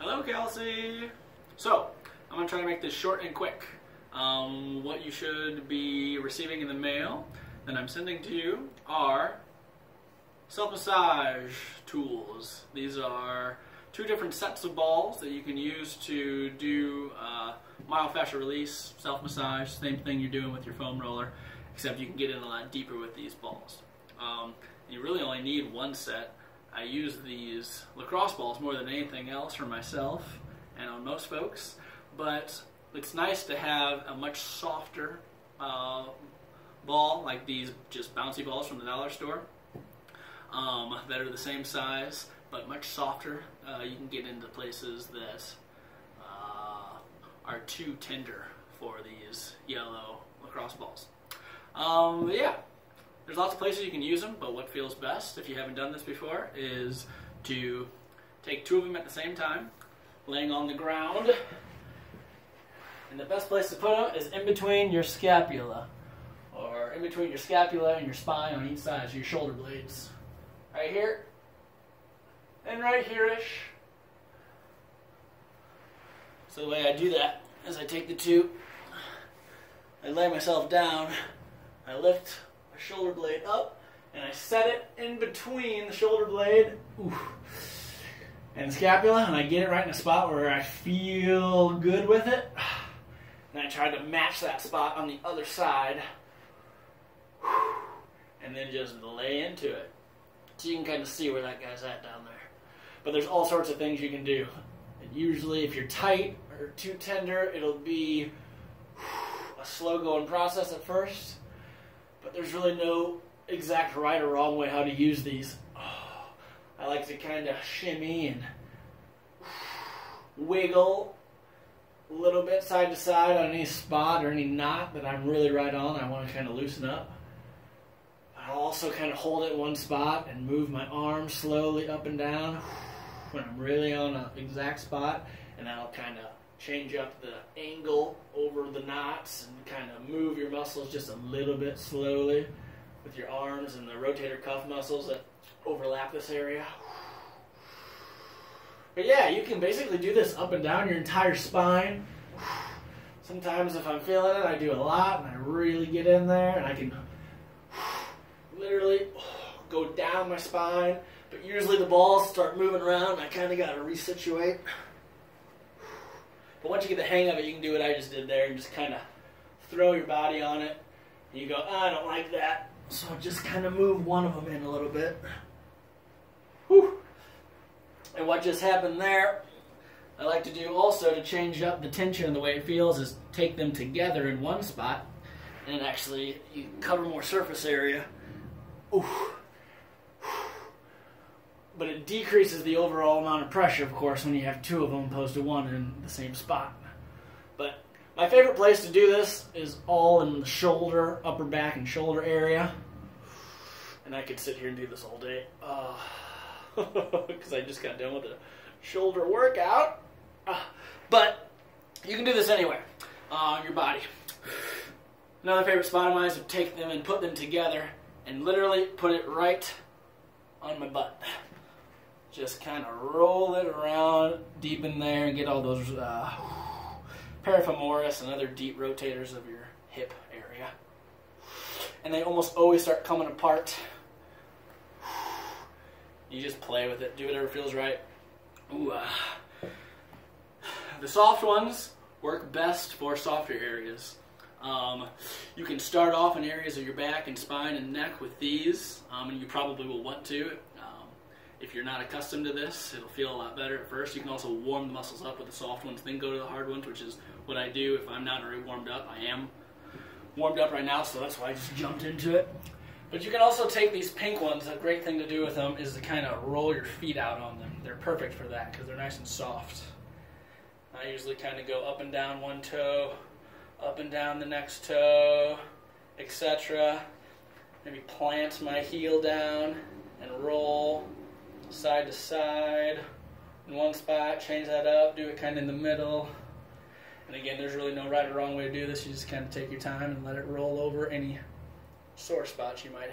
Hello, Kelsey. So, I'm going to try to make this short and quick. What you should be receiving in the mail that I'm sending to you are self-massage tools. These are 2 different sets of balls that you can use to do myofascial release, self-massage, same thing you're doing with your foam roller, except you can get in a lot deeper with these balls. You really only need 1 set. I use these lacrosse balls more than anything else for myself and on most folks, but it's nice to have a much softer ball, like these just bouncy balls from the dollar store, that are the same size but much softer. You can get into places that are too tender for these yellow lacrosse balls. Yeah, there's lots of places you can use them, but what feels best, if you haven't done this before, is to take 2 of them at the same time, laying on the ground. And the best place to put them is in between your scapula, or in between your scapula and your spine on each side, so your shoulder blades. Right here, and right here-ish. So the way I do that is I take the 2, I lay myself down, I lift my shoulder blade up, and I set it in between the shoulder blade and the scapula, and I get it right in a spot where I feel good with it. And I try to match that spot on the other side, and then just lay into it. So you can kind of see where that guy's at down there. But there's all sorts of things you can do. And usually if you're tight or too tender, it'll be a slow going process at first. But there's really no exact right or wrong way how to use these. I like to kind of shimmy and wiggle a little bit side to side on any spot or any knot that I'm really right on. I want to kind of loosen up. I'll also kind of hold it in one spot and move my arms slowly up and down when I'm really on an exact spot, and that'll kind of change up the angle over the knots and kind of move your muscles just a little bit slowly with your arms and the rotator cuff muscles that overlap this area. But yeah, you can basically do this up and down your entire spine. Sometimes if I'm feeling it, I do a lot and I really get in there and I can literally go down my spine, but usually the balls start moving around and I kind of got to resituate. But once you get the hang of it, you can do what I just did there and just kind of throw your body on it. And you go, oh, I don't like that. So just kind of move one of them in a little bit. Whew. And what just happened there, I like to do also to change up the tension and the way it feels is take them together in one spot and actually you cover more surface area. Oof. But it decreases the overall amount of pressure, of course, when you have 2 of them opposed to 1 in the same spot. But my favorite place to do this is all in the shoulder, upper back and shoulder area. And I could sit here and do this all day. Because I just got done with a shoulder workout. But you can do this anywhere on your body. Another favorite spot of mine is to take them and put them together and literally put it right on my butt. Just kind of roll it around deep in there and get all those parafemoris and other deep rotators of your hip area. And they almost always start coming apart. You just play with it, do whatever feels right. Ooh, The soft ones work best for softer areas. You can start off in areas of your back and spine and neck with these, and you probably will want to. If you're not accustomed to this, it'll feel a lot better at first. You can also warm the muscles up with the soft ones, then go to the hard ones, which is what I do if I'm not already warmed up. I am warmed up right now, so that's why I just jumped into it. But you can also take these pink ones. A great thing to do with them is to kind of roll your feet out on them. They're perfect for that because they're nice and soft. I usually kind of go up and down one toe, up and down the next toe, etc. Maybe plant my heel down and roll side to side in one spot, change that up, do it kind of in the middle. And again, there's really no right or wrong way to do this. You just kind of take your time and let it roll over any sore spots you might have.